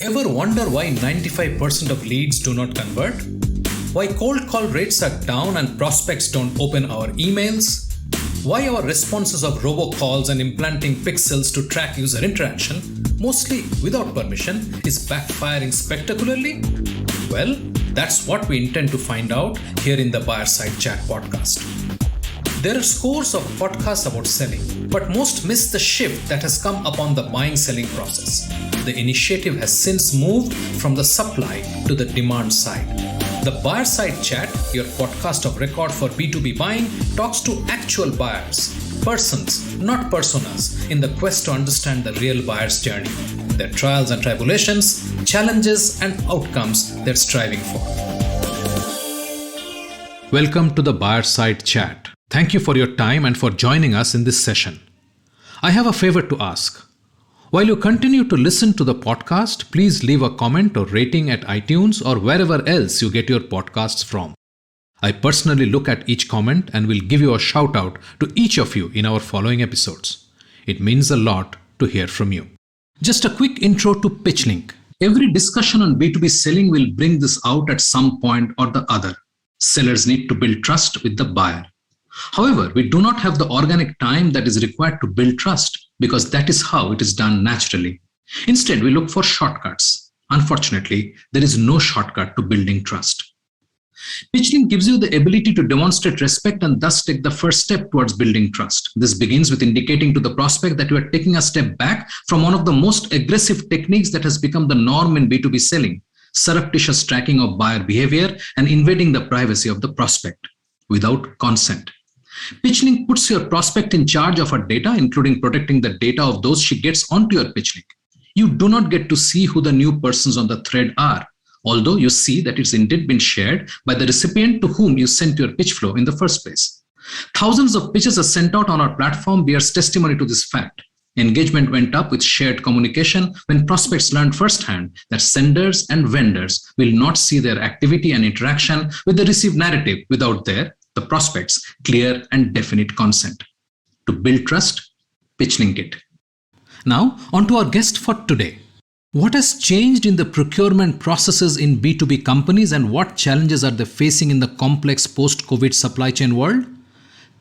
Ever wonder why 95% of leads do not convert? Why cold call rates are down and prospects don't open our emails? Why our responses of robocalls and implanting pixels to track user interaction, mostly without permission, is backfiring spectacularly? Well, that's what we intend to find out here in the Buyer Side Chat podcast. There are scores of podcasts about selling, but most miss the shift that has come upon the buying-selling process. The initiative has since moved from the supply to the demand side. The Buyer Side Chat, your podcast of record for B2B buying, talks to actual buyers, persons, not personas, in the quest to understand the real buyer's journey, their trials and tribulations, challenges and outcomes they're striving for. Welcome to the Buyer Side Chat. Thank you for your time and for joining us in this session. I have a favor to ask. While you continue to listen to the podcast, please leave a comment or rating at iTunes or wherever else you get your podcasts from. I personally look at each comment and will give you a shout out to each of you in our following episodes. It means a lot to hear from you. Just a quick intro to PitchLink. Every discussion on B2B selling will bring this out at some point or the other. Sellers need to build trust with the buyer. However, we do not have the organic time that is required to build trust because that is how it is done naturally. Instead, we look for shortcuts. Unfortunately, there is no shortcut to building trust. PitchLink gives you the ability to demonstrate respect and thus take the first step towards building trust. This begins with indicating to the prospect that you are taking a step back from one of the most aggressive techniques that has become the norm in B2B selling, surreptitious tracking of buyer behavior and invading the privacy of the prospect without consent. PitchLink puts your prospect in charge of her data, including protecting the data of those she gets onto your PitchLink. You do not get to see who the new persons on the thread are, although you see that it's indeed been shared by the recipient to whom you sent your pitch flow in the first place. Thousands of pitches are sent out on our platform bears testimony to this fact. Engagement went up with shared communication when prospects learned firsthand that senders and vendors will not see their activity and interaction with the received narrative without the prospect's clear and definite consent. To build trust, PitchLink it. Now, on to our guest for today. What has changed in the procurement processes in B2B companies and what challenges are they facing in the complex post-COVID supply chain world?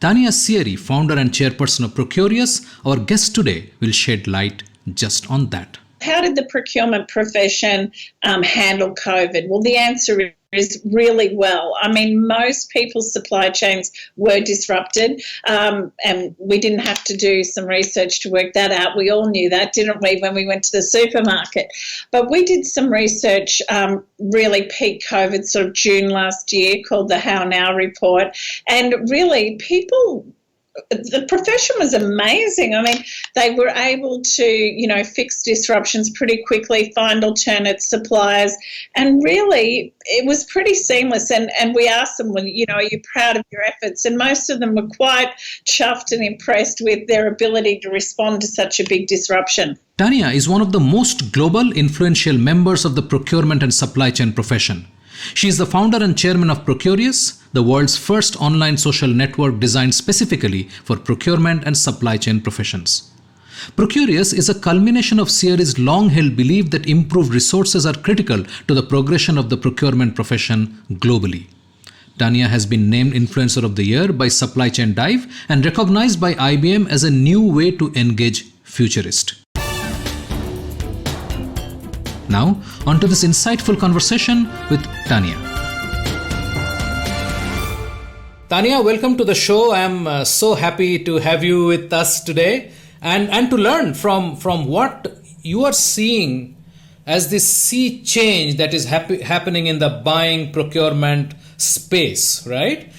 Tania Seary, founder and chairperson of Procurious, our guest today, will shed light just on that. How did the procurement profession handle COVID? Well, the answer is really well. I mean, most people's supply chains were disrupted, and we didn't have to do some research to work that out. We all knew that, didn't we, when we went to the supermarket? But we did some research really peak COVID, sort of June last year, called the How Now report, and really the profession was amazing. I mean, they were able to, fix disruptions pretty quickly, find alternate suppliers, and really it was pretty seamless. And we asked them, well, are you proud of your efforts? And most of them were quite chuffed and impressed with their ability to respond to such a big disruption. Tania is one of the most global, influential members of the procurement and supply chain profession. She is the founder and chairman of Procurious, the world's first online social network designed specifically for procurement and supply chain professions. Procurious is a culmination of Seary's long-held belief that improved resources are critical to the progression of the procurement profession globally. Tania has been named Influencer of the Year by Supply Chain Dive and recognized by IBM as a new way to engage futurists. Now, on to this insightful conversation with Tania. Tania, welcome to the show. I'm so happy to have you with us today and to learn from what you are seeing as this sea change that is happening in the buying procurement space, right?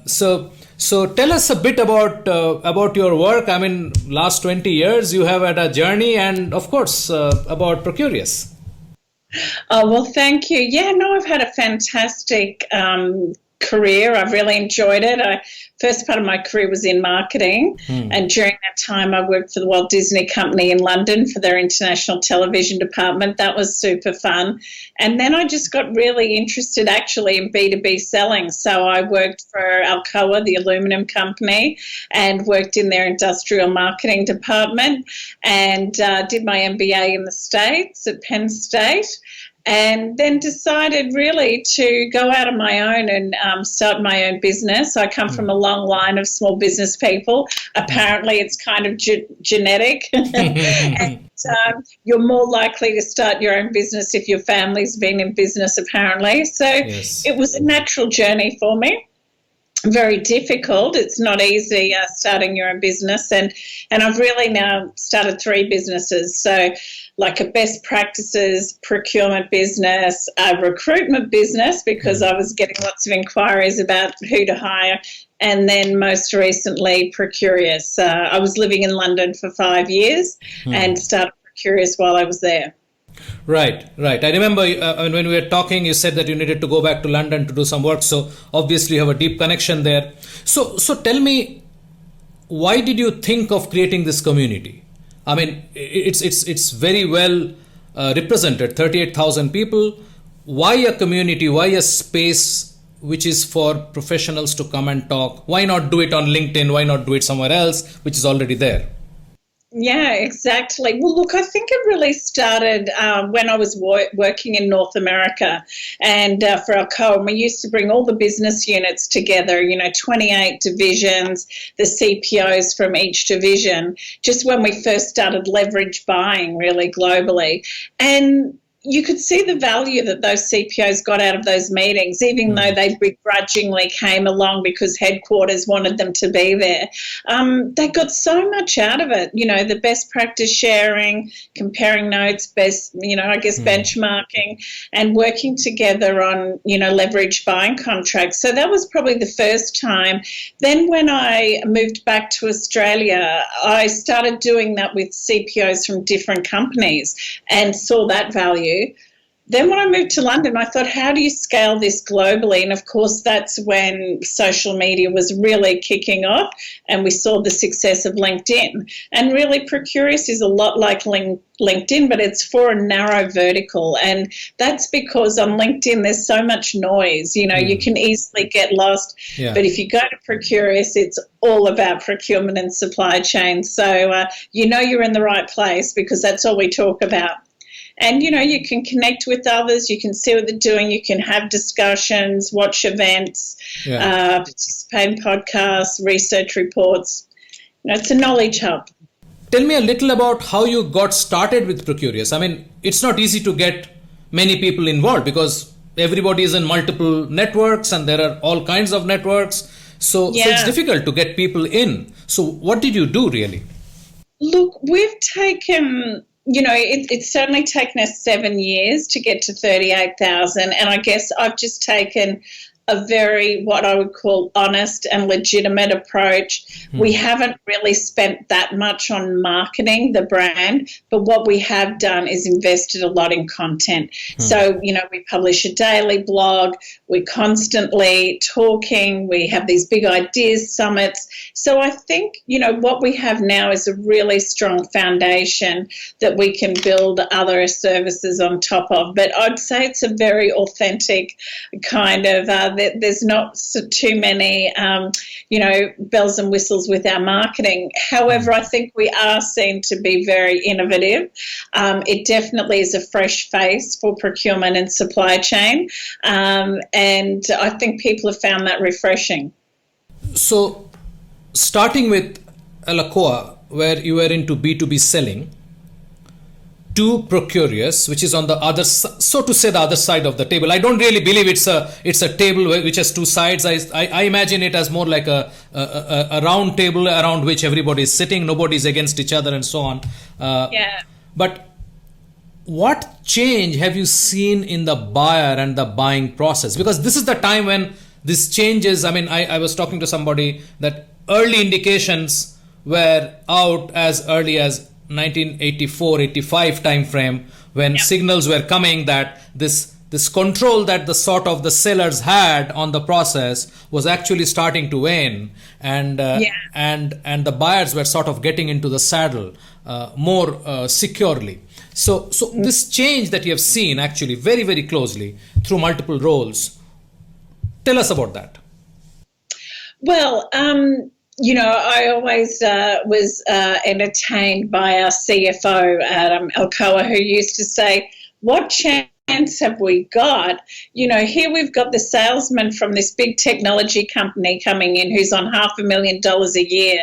So tell us a bit about your work. I mean, last 20 years you have had a journey, and of course about Procurious. Oh, well, thank you. Yeah, no, I've had a fantastic career. I've really enjoyed it. First part of my career was in marketing, and during that time I worked for the Walt Disney Company in London for their international television department. That was super fun. And then I just got really interested actually in B2B selling. So I worked for Alcoa, the aluminum company, and worked in their industrial marketing department, and did my MBA in the States at Penn State. And then decided really to go out on my own and start my own business. I come from a long line of small business people. Apparently, it's kind of genetic. And you're more likely to start your own business if your family's been in business, apparently. So It was a natural journey for me. Very difficult. It's not easy starting your own business. And I've really now started 3 businesses. So like a best practices procurement business, a recruitment business, because I was getting lots of inquiries about who to hire, and then most recently Procurious. I was living in London for 5 years and started Procurious while I was there. Right. I remember when we were talking, you said that you needed to go back to London to do some work. So obviously you have a deep connection there. So tell me, why did you think of creating this community? I mean, it's very well represented, 38,000 people. Why a community? Why a space which is for professionals to come and talk? Why not do it on LinkedIn? Why not do it somewhere else, which is already there? Yeah, exactly. Well, look, I think it really started when I was working in North America and for Alcoa. We used to bring all the business units together, 28 divisions, the CPOs from each division, just when we first started leverage buying really globally. And you could see the value that those CPOs got out of those meetings, even though they begrudgingly came along because headquarters wanted them to be there. They got so much out of it, the best practice sharing, comparing notes, benchmarking, and working together on, leverage buying contracts. So that was probably the first time. Then when I moved back to Australia, I started doing that with CPOs from different companies and saw that value. Then when I moved to London, I thought, how do you scale this globally? And of course, that's when social media was really kicking off and we saw the success of LinkedIn. And really, Procurious is a lot like LinkedIn, but it's for a narrow vertical. And that's because on LinkedIn, there's so much noise. You can easily get lost. Yeah. But if you go to Procurious, it's all about procurement and supply chain. So you're in the right place because that's all we talk about. And, you can connect with others, you can see what they're doing, you can have discussions, watch events, participate in podcasts, research reports. It's a knowledge hub. Tell me a little about how you got started with Procurious. I mean, it's not easy to get many people involved because everybody is in multiple networks and there are all kinds of networks. So it's difficult to get people in. So what did you do really? Look, we've taken... it's certainly taken us 7 years to get to 38,000, and I guess I've just taken a very, what I would call, honest and legitimate approach. We haven't really spent that much on marketing the brand, but what we have done is invested a lot in content. So, we publish a daily blog, we're constantly talking, we have these big ideas summits. So I think, what we have now is a really strong foundation that we can build other services on top of. But I'd say it's a very authentic kind of there's not too many, bells and whistles with our marketing. However, I think we are seen to be very innovative. It definitely is a fresh face for procurement and supply chain. And I think people have found that refreshing. So starting with Alcoa, where you were into B2B selling, to Procurious, which is on the other, so to say, the other side of the table. I don't really believe it's a table which has two sides. I imagine it as more like a round table around which everybody is sitting, nobody's against each other and so on. But what change have you seen in the buyer and the buying process? Because this is the time when this changes. I mean, I was talking to somebody that early indications were out as early as 1984-85 time frame when signals were coming that this this control that the sort of the sellers had on the process was actually starting to wane, and the buyers were sort of getting into the saddle more securely. So this change that you have seen actually very, very closely through multiple roles, tell us about that. Well, I always was entertained by our CFO, Alcoa, who used to say, what chance have we got? Here we've got the salesman from this big technology company coming in who's on $500,000 a year,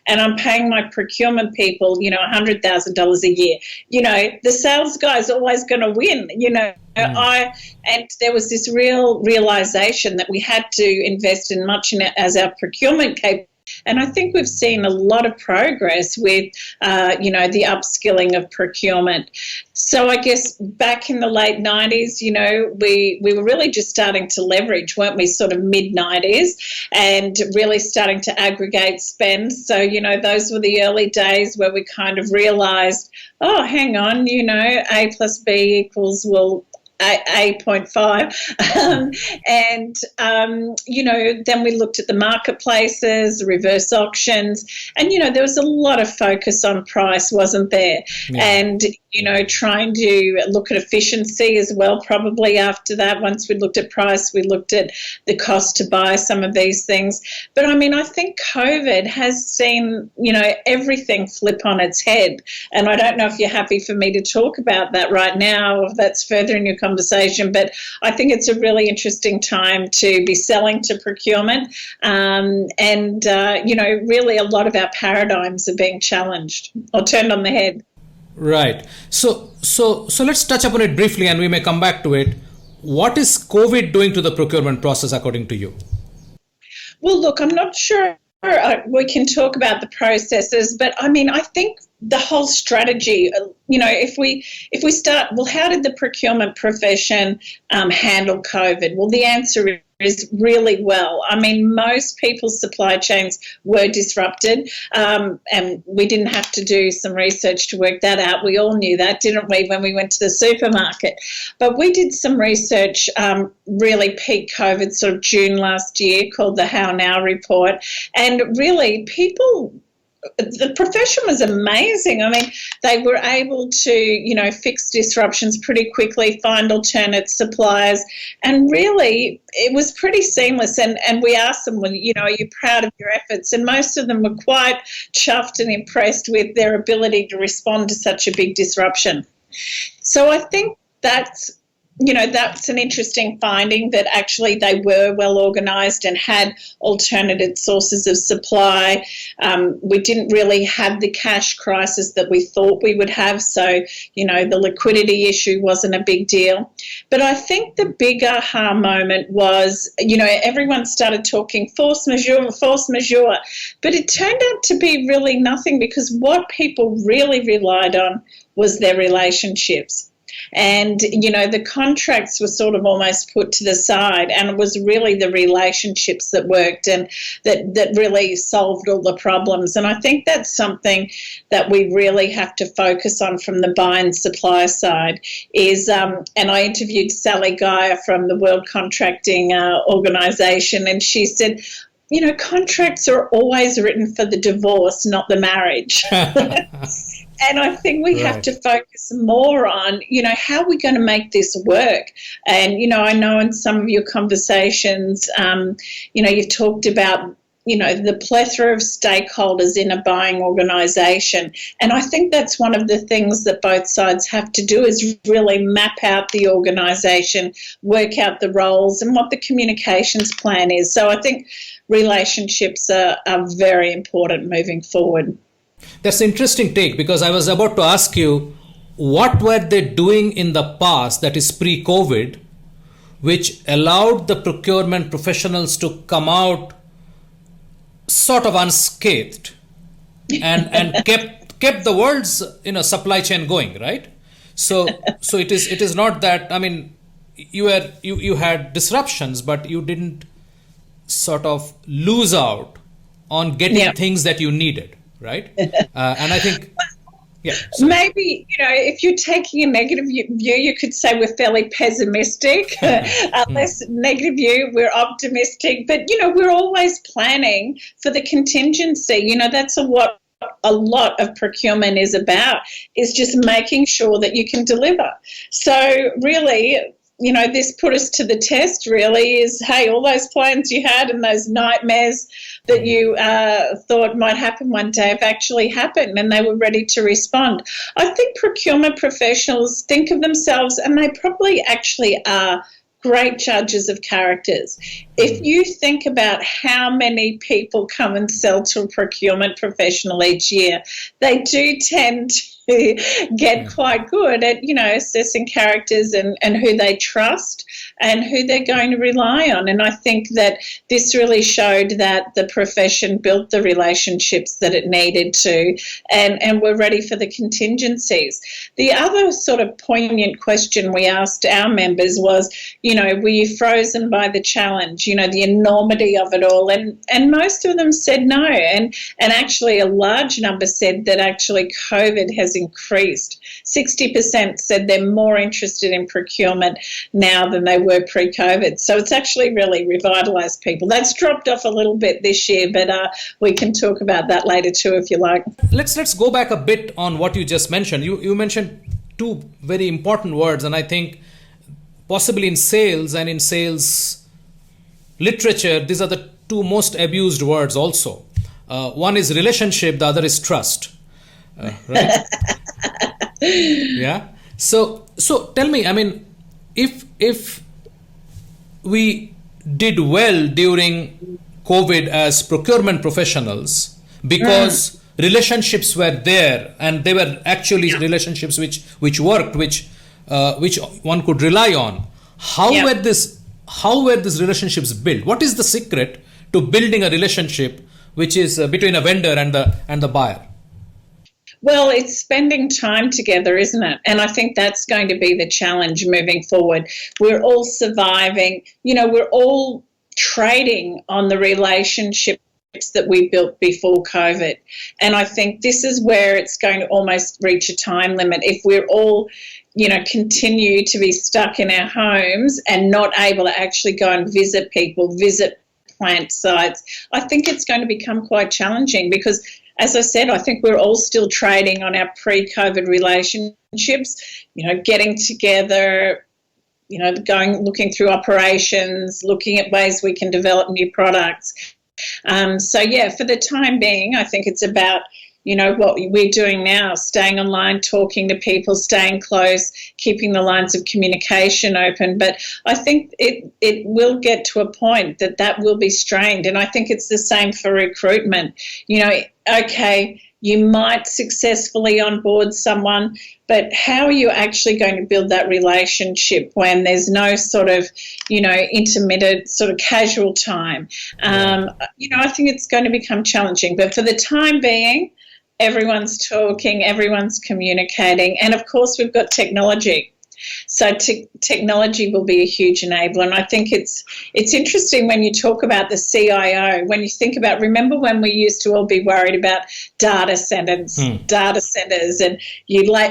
and I'm paying my procurement people, $100,000 a year. The sales guy's always going to win, and there was this real realization that we had to invest in much in it as our procurement capability. And I think we've seen a lot of progress with, the upskilling of procurement. So I guess back in the late 90s, we were really just starting to leverage, weren't we, sort of mid-90s, and really starting to aggregate spend. So, those were the early days where we kind of realised, oh, hang on, A plus B equals, well, 8.5 then we looked at the marketplaces, reverse auctions, and there was a lot of focus on price, wasn't there? And trying to look at efficiency as well. Probably after that, once we looked at price, we looked at the cost to buy some of these things. But I think COVID has seen everything flip on its head, and I don't know if you're happy for me to talk about that right now, or if that's further in your conversation, but I think it's a really interesting time to be selling to procurement, really a lot of our paradigms are being challenged or turned on the head. Right. So let's touch upon it briefly, and we may come back to it. What is COVID doing to the procurement process according to you? Well, look, I'm not sure we can talk about the processes, but I think the whole strategy, if we start, well, how did the procurement profession handle COVID? Well, the answer is really well. Most people's supply chains were disrupted, and we didn't have to do some research to work that out. We all knew that, didn't we, when we went to the supermarket? But we did some research really peak COVID, sort of June last year, called the How Now report, and really the profession was amazing. They were able to, fix disruptions pretty quickly, find alternate suppliers, and really it was pretty seamless. And we asked them, well, are you proud of your efforts? And most of them were quite chuffed and impressed with their ability to respond to such a big disruption. So I think that's an interesting finding, that actually they were well organised and had alternative sources of supply. We didn't really have the cash crisis that we thought we would have, so, the liquidity issue wasn't a big deal. But I think the big aha moment was, everyone started talking force majeure, but it turned out to be really nothing, because what people really relied on was their relationships. And, the contracts were sort of almost put to the side, and it was really the relationships that worked and that really solved all the problems. And I think that's something that we really have to focus on from the buy and supply side is, and I interviewed Sally Geyer from the World Contracting Organisation, and she said, contracts are always written for the divorce, not the marriage. And I think we have to focus more on, how are we going to make this work? And, I know in some of your conversations, you've talked about, the plethora of stakeholders in a buying organisation. And I think that's one of the things that both sides have to do, is really map out the organisation, work out the roles and what the communications plan is. So I think relationships are very important moving forward. That's an interesting take, because I was about to ask you, what were they doing in the past, that is pre-COVID, which allowed the procurement professionals to come out sort of unscathed and kept the world's supply chain going, right? So it is not that, you had disruptions, but you didn't sort of lose out on getting things that you needed. Right? And I think Yeah. So, maybe, if you're taking a negative view, you could say we're fairly pessimistic. Less negative view, we're optimistic. But, we're always planning for the contingency. That's what a lot of procurement is about, is just making sure that you can deliver. So really, this put us to the test, really, is, hey, all those plans you had and those nightmares that you thought might happen one day have actually happened, and they were ready to respond. I think procurement professionals think of themselves, and they probably actually are, great judges of characters. If you think about how many people come and sell to a procurement professional each year, they do tend to get quite good at, assessing characters and who they trust and who they're going to rely on. And I think that this really showed that the profession built the relationships that it needed to, and we're ready for the contingencies. The other sort of poignant question we asked our members was, were you frozen by the challenge, the enormity of it all? And most of them said no. And actually a large number said that actually COVID has increased. 60% said they're more interested in procurement now than they were pre-COVID. So it's actually really revitalised people. That's dropped off a little bit this year, but we can talk about that later too if you like. Let's go back a bit on what you just mentioned. You mentioned two very important words, and I think possibly in sales and in sales literature, these are the two most abused words also. One is relationship, the other is trust. Right? Yeah. So tell me, if we did well during COVID as procurement professionals because relationships were there, and they were actually relationships which worked, which one could rely on. How were these relationships built? What is the secret to building a relationship which is between a vendor and the buyer? Well, it's spending time together, isn't it? And I think that's going to be the challenge moving forward. We're all surviving. We're all trading on the relationships that we built before COVID. And I think this is where it's going to almost reach a time limit. If we're all, continue to be stuck in our homes and not able to actually go and visit people, visit plant sites, I think it's going to become quite challenging because, as I said, I think we're all still trading on our pre-COVID relationships, getting together, looking through operations, looking at ways we can develop new products. For the time being, I think it's about, what we're doing now, staying online, talking to people, staying close, keeping the lines of communication open. But I think it will get to a point that will be strained. And I think it's the same for recruitment. Okay, you might successfully onboard someone, but how are you actually going to build that relationship when there's no sort of, intermittent sort of casual time? I think it's going to become challenging. But for the time being, everyone's talking, everyone's communicating, and of course we've got technology. So technology will be a huge enabler, and I think it's interesting when you talk about the CIO. When you think about, remember when we used to all be worried about data centers, and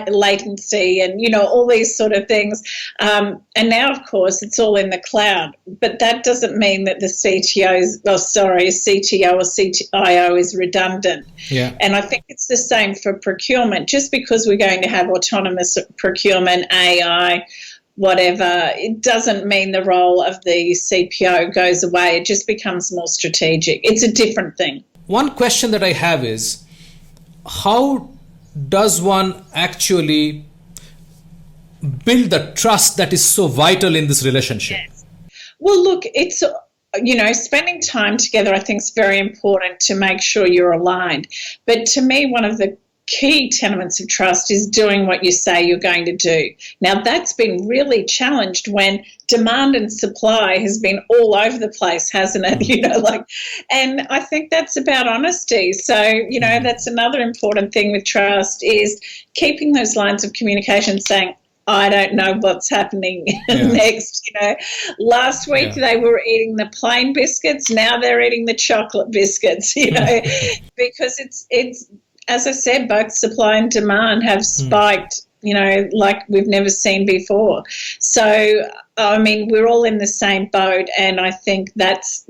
latency, and all these sort of things. And now, of course, it's all in the cloud. But that doesn't mean that the CTO or CIO is redundant. Yeah. And I think it's the same for procurement. Just because we're going to have autonomous procurement, AI, whatever, it doesn't mean the role of the CPO goes away. It just becomes more strategic. It's a different thing. One question that I have is, how does one actually build the trust that is so vital in this relationship? Yes. Well, look, it's, spending time together I think is very important to make sure you're aligned. But to me, one of the key tenements of trust is doing what you say you're going to do. Now, that's been really challenged when demand and supply has been all over the place, hasn't it? And I think that's about honesty. So, that's another important thing with trust is keeping those lines of communication, saying, I don't know what's happening next. Last week they were eating the plain biscuits. Now they're eating the chocolate biscuits, because it's as I said, both supply and demand have spiked, like we've never seen before. So, I mean, we're all in the same boat, and I think that's,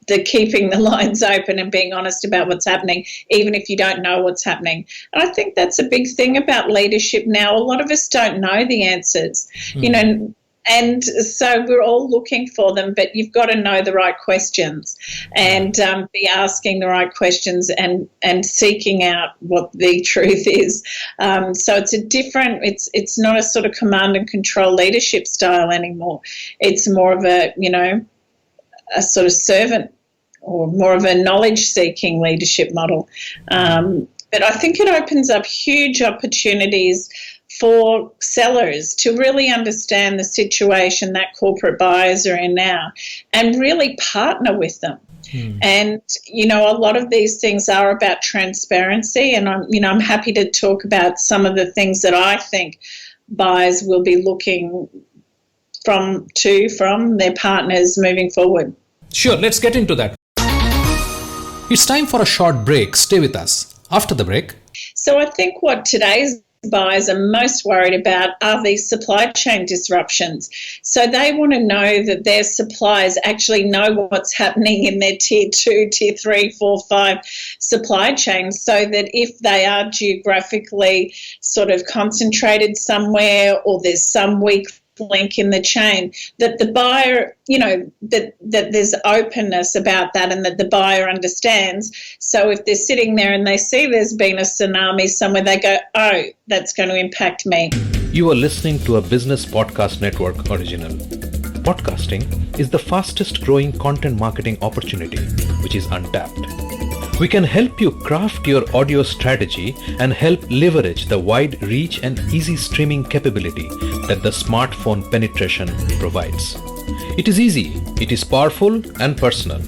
the keeping the lines open and being honest about what's happening, even if you don't know what's happening. And I think that's a big thing about leadership now. A lot of us don't know the answers, and so we're all looking for them, but you've got to know the right questions and be asking the right questions and seeking out what the truth is. So it's not a sort of command and control leadership style anymore. It's more of a sort of servant or more of a knowledge-seeking leadership model. But I think it opens up huge opportunities for sellers to really understand the situation that corporate buyers are in now and really partner with them. And, a lot of these things are about transparency, and I'm happy to talk about some of the things that I think buyers will be looking from their partners moving forward. Sure, let's get into that. It's time for a short break. Stay with us. After the break. So I think what today's buyers are most worried about are these supply chain disruptions. So they want to know that their suppliers actually know what's happening in their tier 2, tier 3, 4, 5 supply chains, so that if they are geographically sort of concentrated somewhere or there's some weak link in the chain, that the buyer, that there's openness about that and that the buyer understands. So if they're sitting there and they see there's been a tsunami somewhere, they go, oh, that's going to impact me. You are listening to a Business Podcast Network original. Podcasting is the fastest growing content marketing opportunity, which is untapped. We can help you craft your audio strategy and help leverage the wide reach and easy streaming capability that the smartphone penetration provides. It is easy, it is powerful and personal.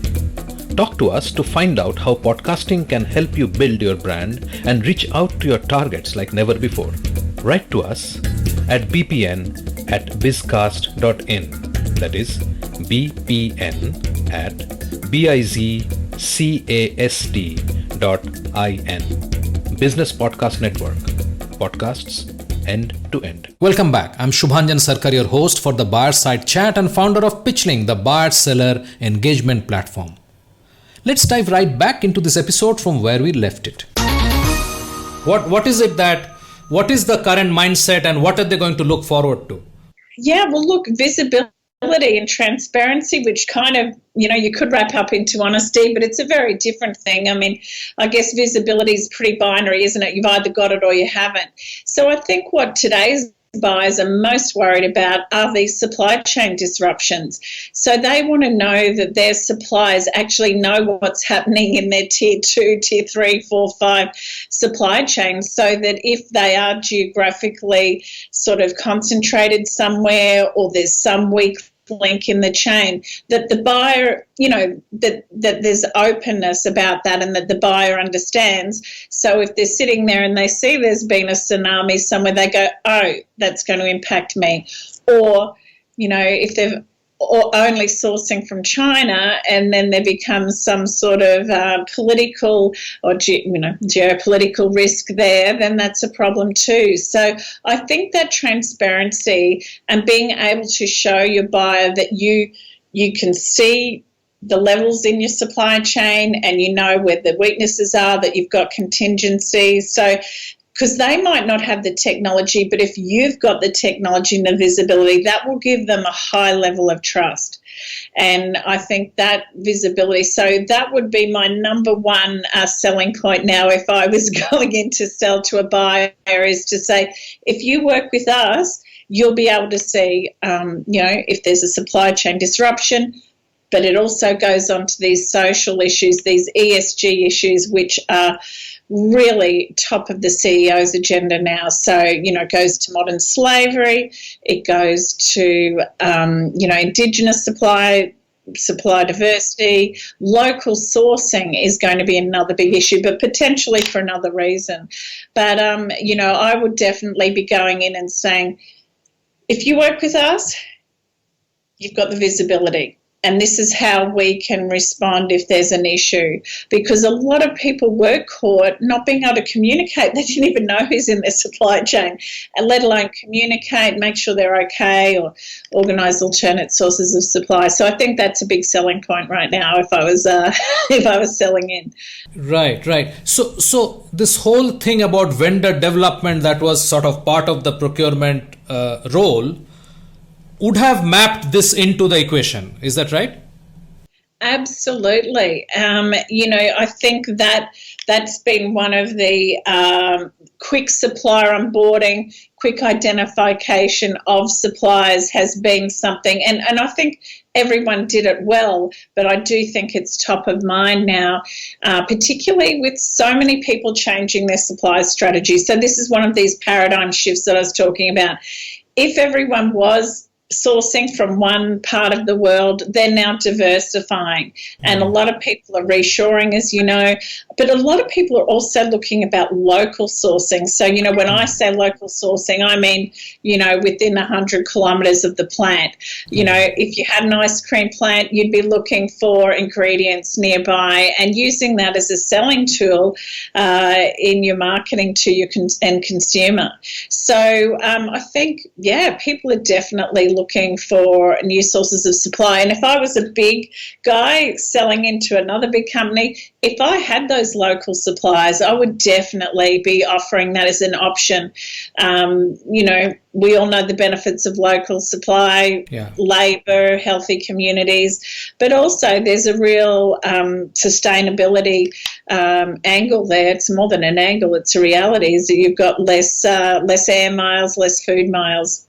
Talk to us to find out how podcasting can help you build your brand and reach out to your targets like never before. Write to us at bpn@bizcast.in. That is bpn@bizcast.in. Business Podcast Network. Podcasts end to end. Welcome back. I'm Shubhanjan Sarkar, your host for the Buyer Side Chat and founder of Pitchling, the buyer-seller engagement platform. Let's dive right back into this episode from where we left it. What is the current mindset and what are they going to look forward to? Yeah, well, look, visibility and transparency, which kind of, you could wrap up into honesty, but it's a very different thing. I mean, I guess visibility is pretty binary, isn't it? You've either got it or you haven't. So I think what today's buyers are most worried about are these supply chain disruptions. So they want to know that their suppliers actually know what's happening in their tier 2, tier 3, 4, 5 supply chains, so that if they are geographically sort of concentrated somewhere or there's some weak link in the chain, that the buyer, that there's openness about that and that the buyer understands. So if they're sitting there and they see there's been a tsunami somewhere, they go, oh, that's going to impact me. Or, if they're only sourcing from China and then there becomes some sort of political or geopolitical risk there, then that's a problem too. So I think that transparency and being able to show your buyer that you can see the levels in your supply chain and you know where the weaknesses are, that you've got contingencies. So because they might not have the technology, but if you've got the technology and the visibility, that will give them a high level of trust. And I think that visibility, so that would be my number one selling point now if I was going in to sell to a buyer, is to say, if you work with us, you'll be able to see, if there's a supply chain disruption, but it also goes on to these social issues, these ESG issues, which are really top of the CEO's agenda now. So, it goes to modern slavery, it goes to, Indigenous supply diversity, local sourcing is going to be another big issue, but potentially for another reason. But, I would definitely be going in and saying, if you work with us, you've got the visibility. and this is how we can respond if there's an issue. Because a lot of people were caught not being able to communicate. They didn't even know who's in their supply chain, and let alone communicate, make sure they're okay, or organise alternate sources of supply. So I think that's a big selling point right now if I was if I was selling in. Right. So this whole thing about vendor development that was sort of part of the procurement role would have mapped this into the equation. Is that right? Absolutely. I think that that's been one of the quick supplier onboarding, quick identification of suppliers has been something. And I think everyone did it well, but I do think it's top of mind now, particularly with so many people changing their supply strategy. So this is one of these paradigm shifts that I was talking about. If everyone was sourcing from one part of the world, they're now diversifying, and a lot of people are reshoring, as you know, but a lot of people are also looking about local sourcing. So, when I say local sourcing, I mean, within 100 kilometres of the plant. If you had an ice cream plant, you'd be looking for ingredients nearby and using that as a selling tool in your marketing to your end consumer. So I think, people are definitely looking for new sources of supply. And if I was a big guy selling into another big company, if I had those local suppliers, I would definitely be offering that as an option. We all know the benefits of local supply, labour, healthy communities, but also there's a real sustainability angle there. It's more than an angle, it's a reality, is that you've got less air miles, less food miles.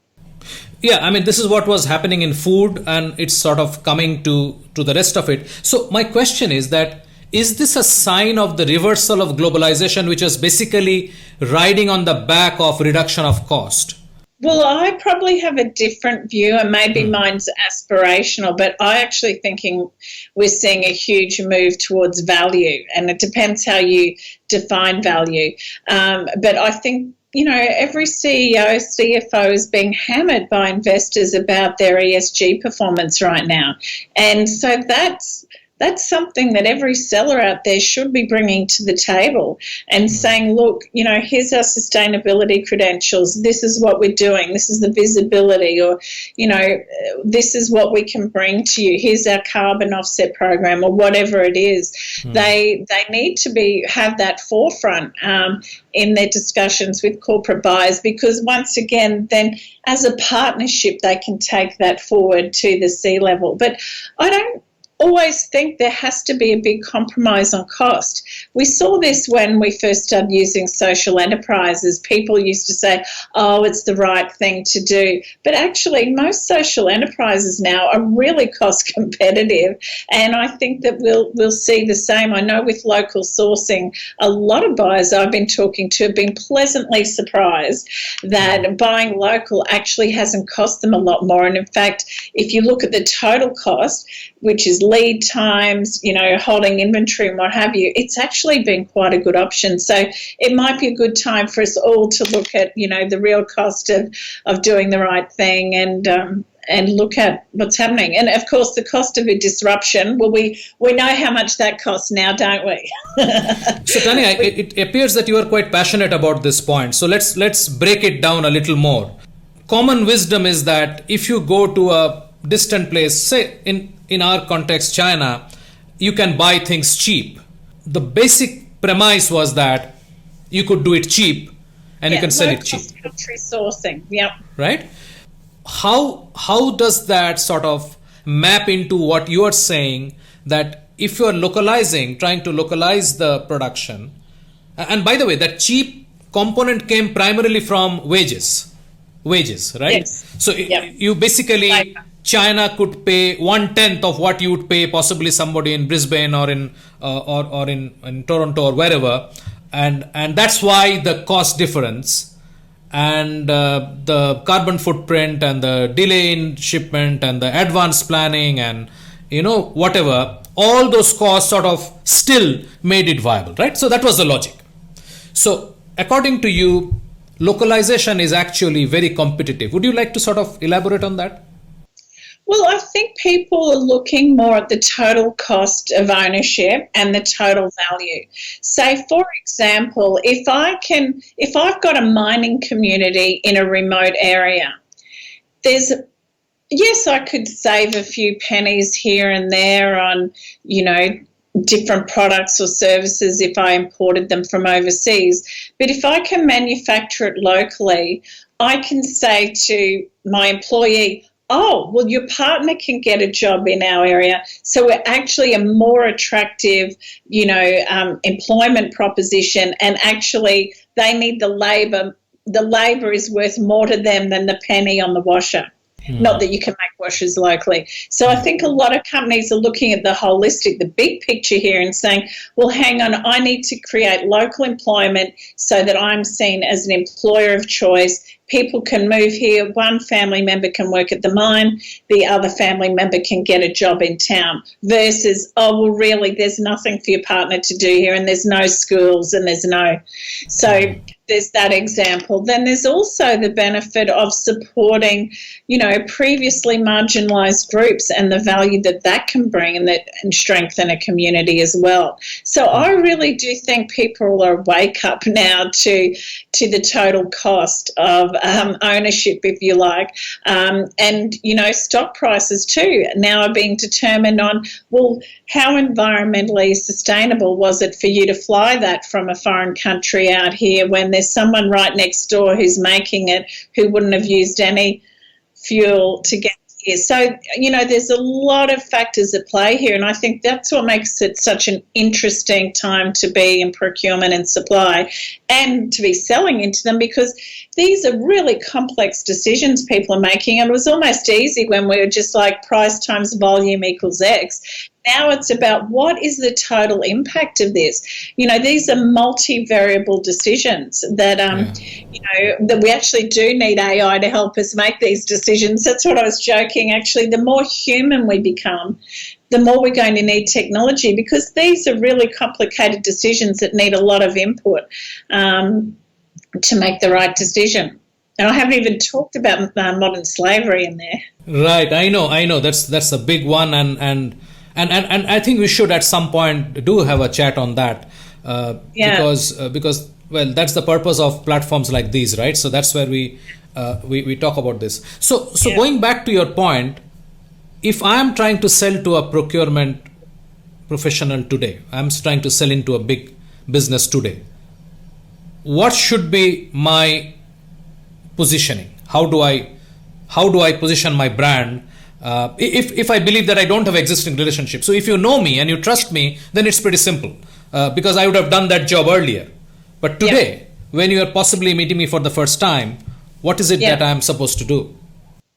Yeah, I mean, this is what was happening in food, and it's sort of coming to the rest of it. So my question is that, is this a sign of the reversal of globalization, which is basically riding on the back of reduction of cost? Well, I probably have a different view, and maybe mine's aspirational, but I actually thinking we're seeing a huge move towards value, and it depends how you define value. But I think, every CEO, CFO is being hammered by investors about their ESG performance right now. And so that's something that every seller out there should be bringing to the table and saying, look, here's our sustainability credentials. This is what we're doing. This is the visibility, or, this is what we can bring to you. Here's our carbon offset program, or whatever it is. They need to have that forefront in their discussions with corporate buyers, because once again, then as a partnership, they can take that forward to the C-level. But I don't always think there has to be a big compromise on cost. We saw this when we first started using social enterprises. People used to say, oh, it's the right thing to do. But actually, most social enterprises now are really cost competitive. And I think that we'll see the same. I know with local sourcing, a lot of buyers I've been talking to have been pleasantly surprised that buying local actually hasn't cost them a lot more. And in fact, if you look at the total cost, which is lead times, holding inventory and what have you, it's actually been quite a good option. So it might be a good time for us all to look at, the real cost of doing the right thing and look at what's happening. And, of course, the cost of a disruption, well, we know how much that costs now, don't we? So, Tania, it appears that you are quite passionate about this point. So let's break it down a little more. Common wisdom is that if you go to a distant place, say in our context, China, you can buy things cheap. The basic premise was that you could do it cheap and you can sell it cheap. Country sourcing, yeah. Right? How does that sort of map into what you are saying, that if you are trying to localize the production, and by the way, that cheap component came primarily from wages, right? Yes. So you basically, China could pay 1/10 of what you would pay possibly somebody in Brisbane or in Toronto or wherever, and that's why the cost difference and the carbon footprint and the delay in shipment and the advanced planning and whatever, all those costs sort of still made it viable, right? So that was the logic. So according to you, localization is actually very competitive. Would you like to sort of elaborate on that? Well, I think people are looking more at the total cost of ownership and the total value. Say, for example, if I've got a mining community in a remote area, yes, I could save a few pennies here and there on, different products or services if I imported them from overseas. But if I can manufacture it locally, I can say to my employee, oh, well, your partner can get a job in our area. So we're actually a more attractive, employment proposition, and actually they need the labour. The labour is worth more to them than the penny on the washer. Not that you can make washers locally. So I think a lot of companies are looking at the big picture here and saying, well, hang on, I need to create local employment so that I'm seen as an employer of choice. People can move here. One family member can work at the mine. The other family member can get a job in town versus, oh, well, really, there's nothing for your partner to do here and there's no schools and there's no. So there's that example. Then there's also the benefit of supporting, previously marginalised groups and the value that can bring and strengthen a community as well. So I really do think people are wake up now to the total cost of ownership, if you like, and stock prices too now are being determined on, well, how environmentally sustainable was it for you to fly that from a foreign country out here when there's someone right next door who's making it who wouldn't have used any fuel to get here. So, there's a lot of factors at play here, and I think that's what makes it such an interesting time to be in procurement and supply and to be selling into them, because these are really complex decisions people are making, and it was almost easy when we were just like price times volume equals X. Now it's about what is the total impact of this. These are multivariable decisions that, that we actually do need AI to help us make these decisions. That's what I was joking. Actually, the more human we become, the more we're going to need technology, because these are really complicated decisions that need a lot of input to make the right decision. And I haven't even talked about modern slavery in there. Right, I know. That's a big one, and I think we should at some point do have a chat on that, because well, that's the purpose of platforms like these, right? So that's where we talk about this. So going back to your point, if I'm trying to sell to a procurement professional today, I'm trying to sell into a big business today, what should be my positioning? How do I position my brand? If I believe that I don't have existing relationship. So if you know me and you trust me, then it's pretty simple, because I would have done that job earlier. But today, when you are possibly meeting me for the first time, what is it that I'm supposed to do?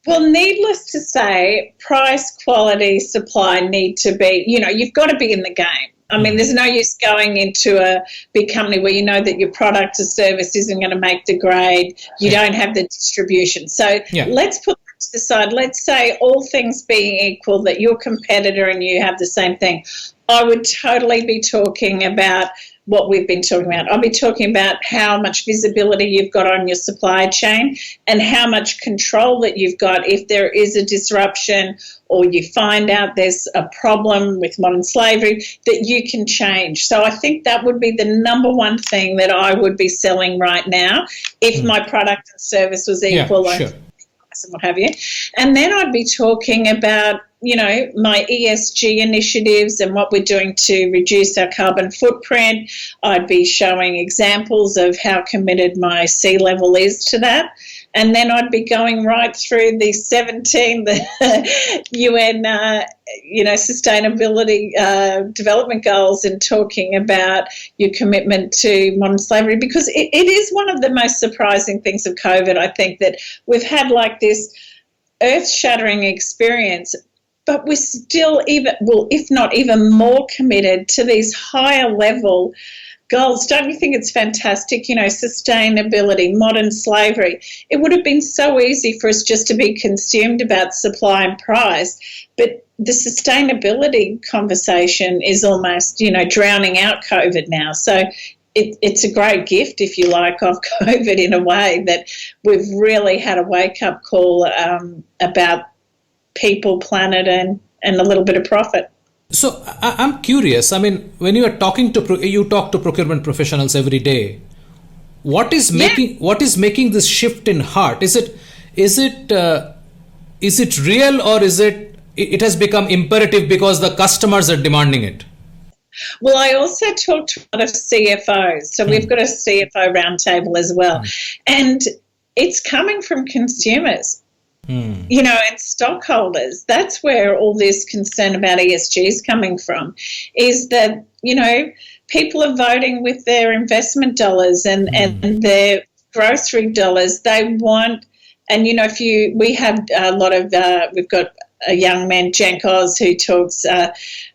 Well, needless to say, price, quality, supply need to be, you've got to be in the game. I mean, there's no use going into a big company where you know that your product or service isn't going to make the grade. You don't have the distribution. So let's put that to the side. Let's say all things being equal, that you're a competitor and you have the same thing. I would totally be talking about what we've been talking about. I'll be talking about how much visibility you've got on your supply chain and how much control that you've got if there is a disruption or you find out there's a problem with modern slavery that you can change. So I think that would be the number one thing that I would be selling right now if my product and service was equal. Yeah, sure. And what have you. And then I'd be talking about, my ESG initiatives and what we're doing to reduce our carbon footprint. I'd be showing examples of how committed my sea level is to that. And then I'd be going right through the 17, the UN, sustainability development goals and talking about your commitment to modern slavery, because it is one of the most surprising things of COVID, I think, that we've had like this earth-shattering experience, but we're still if not even more committed to these higher level goals. Don't you think it's fantastic? Sustainability, modern slavery. It would have been so easy for us just to be consumed about supply and price, but the sustainability conversation is almost, drowning out COVID now. So it's a great gift, if you like, of COVID in a way, that we've really had a wake-up call about people, planet, and a little bit of profit. So I'm curious. I mean, when you are you talk to procurement professionals every day. What is making this shift in heart? Is it real, or is it has become imperative because the customers are demanding it? Well, I also talk to a lot of CFOs. So we've got a CFO roundtable as well. And it's coming from consumers. And stockholders. That's where all this concern about ESG is coming from, is that, people are voting with their investment dollars and their grocery dollars. They want, and, we have a lot of, we've got a young man, Cenk Oz, who talks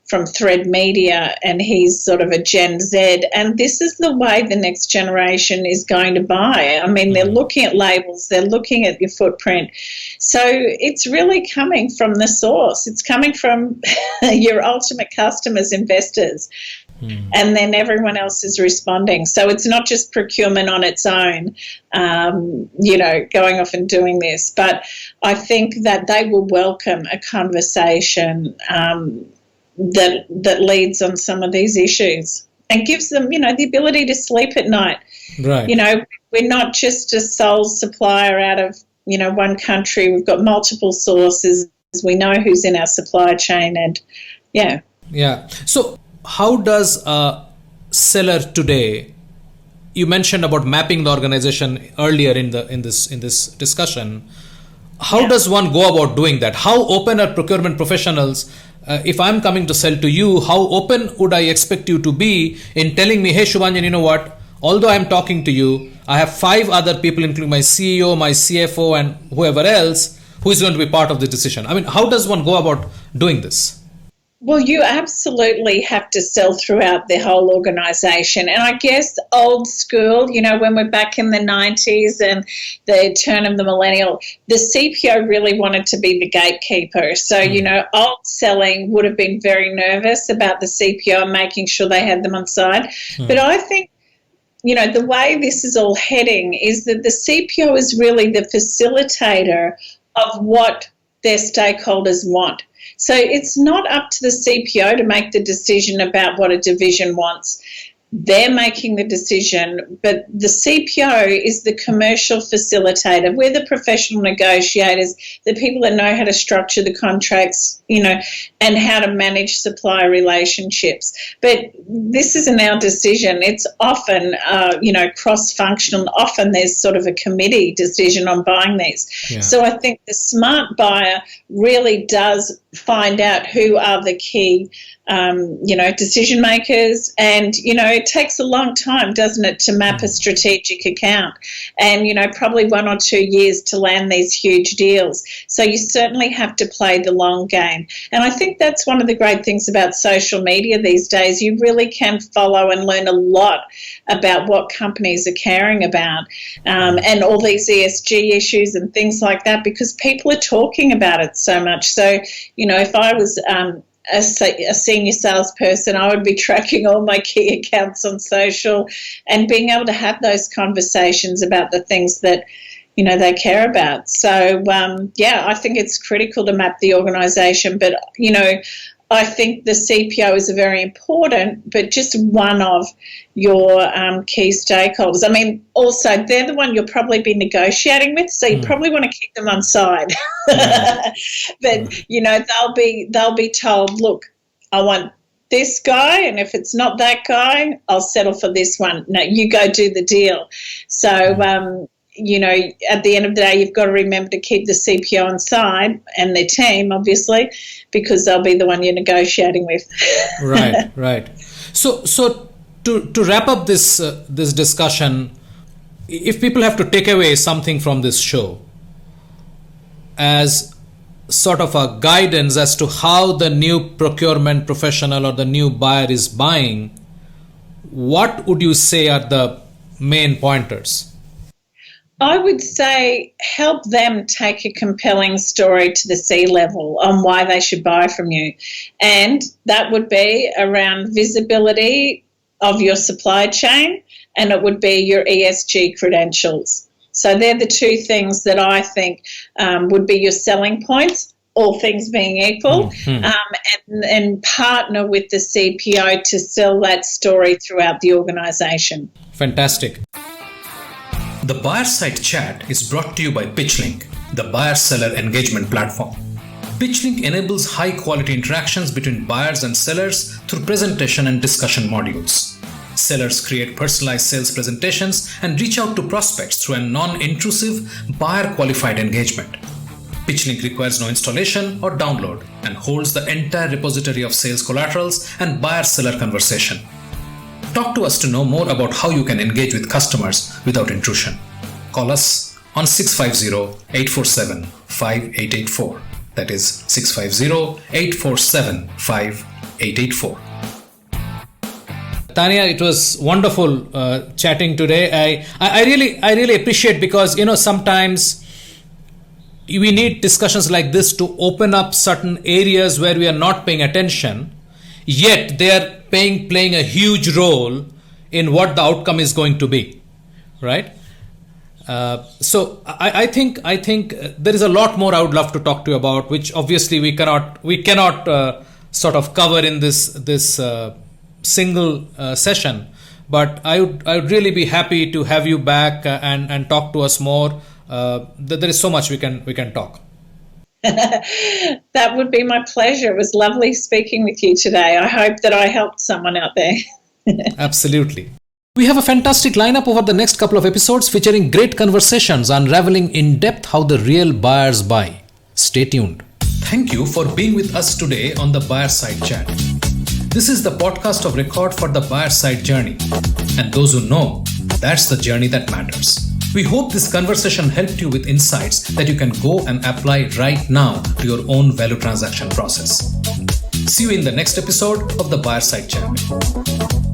from Thread Media, and he's sort of a Gen Z, and this is the way the next generation is going to buy. I mean, they're looking at labels, they're looking at your footprint. So it's really coming from the source. It's coming from your ultimate customers, investors, and then everyone else is responding. So it's not just procurement on its own, going off and doing this, but I think that they will welcome a conversation that leads on some of these issues and gives them, the ability to sleep at night. Right. We're not just a sole supplier out of, one country. We've got multiple sources. We know who's in our supply chain, and yeah. Yeah. So how does a seller today, you mentioned about mapping the organization earlier in this discussion. How does one go about doing that? How open are procurement professionals? If I'm coming to sell to you, how open would I expect you to be in telling me, hey, Shubhanjan, you know what? Although I'm talking to you, I have 5 other people, including my CEO, my CFO, and whoever else, who is going to be part of the decision. I mean, how does one go about doing this? Well, you absolutely have to sell throughout the whole organisation. And I guess old school, when we're back in the 90s and the turn of the millennial, the CPO really wanted to be the gatekeeper. So, old selling would have been very nervous about the CPO and making sure they had them on side. But I think, the way this is all heading is that the CPO is really the facilitator of what their stakeholders want. So it's not up to the CPO to make the decision about what a division wants. They're making the decision, but the CPO is the commercial facilitator. We're the professional negotiators, the people that know how to structure the contracts, and how to manage supplier relationships. But this isn't our decision. It's often, cross-functional. Often there's sort of a committee decision on buying these. Yeah. So I think the smart buyer really does find out who are the key decision makers, and, it takes a long time, doesn't it, to map a strategic account, and, probably 1 or 2 years to land these huge deals. So you certainly have to play the long game. And I think that's one of the great things about social media these days. You really can follow and learn a lot about what companies are caring about, and all these ESG issues and things like that, because people are talking about it so much. So, if I was a senior salesperson, I would be tracking all my key accounts on social and being able to have those conversations about the things that, they care about. So, I think it's critical to map the organisation. But, I think the CPO is very important, but just one of your key stakeholders. I mean, also, they're the one you'll probably be negotiating with, so you probably want to keep them on side. But, they'll be told, look, I want this guy, and if it's not that guy, I'll settle for this one. No, you go do the deal. So, at the end of the day, you've got to remember to keep the CPO on side and their team, obviously, because they'll be the one you're negotiating with. Right. So to wrap up this discussion, if people have to take away something from this show as sort of a guidance as to how the new procurement professional or the new buyer is buying, what would you say are the main pointers? I would say help them take a compelling story to the C-level on why they should buy from you. And that would be around visibility of your supply chain, and it would be your ESG credentials. So they're the 2 things that I think would be your selling points. all things being equal, and partner with the CPO to sell that story throughout the organisation. Fantastic. The Buyer Side Chat is brought to you by PitchLink, the buyer-seller engagement platform. PitchLink enables high-quality interactions between buyers and sellers through presentation and discussion modules. Sellers create personalized sales presentations and reach out to prospects through a non-intrusive, buyer-qualified engagement. PitchLink requires no installation or download and holds the entire repository of sales collaterals and buyer-seller conversation. Talk to us to know more about how you can engage with customers without intrusion. Call us on 650-847-5884. That is 650-847-5884. Tania, it was wonderful chatting today. I really appreciate, because sometimes we need discussions like this to open up certain areas where we are not paying attention, yet they are playing a huge role in what the outcome is going to be, right? So I think there is a lot more I would love to talk to you about, which obviously we cannot sort of cover in this single session. But I would really be happy to have you back and talk to us more. There is so much we can talk. That would be my pleasure. It was lovely speaking with you today. I hope that I helped someone out there. Absolutely. We have a fantastic lineup over the next couple of episodes featuring great conversations unraveling in depth how the real buyers buy. Stay tuned. Thank you for being with us today on the Buyer Side Chat. This is the podcast of record for the buyer side journey. And those who know, that's the journey that matters. We hope this conversation helped you with insights that you can go and apply right now to your own value transaction process. See you in the next episode of the Buyer Side Chat.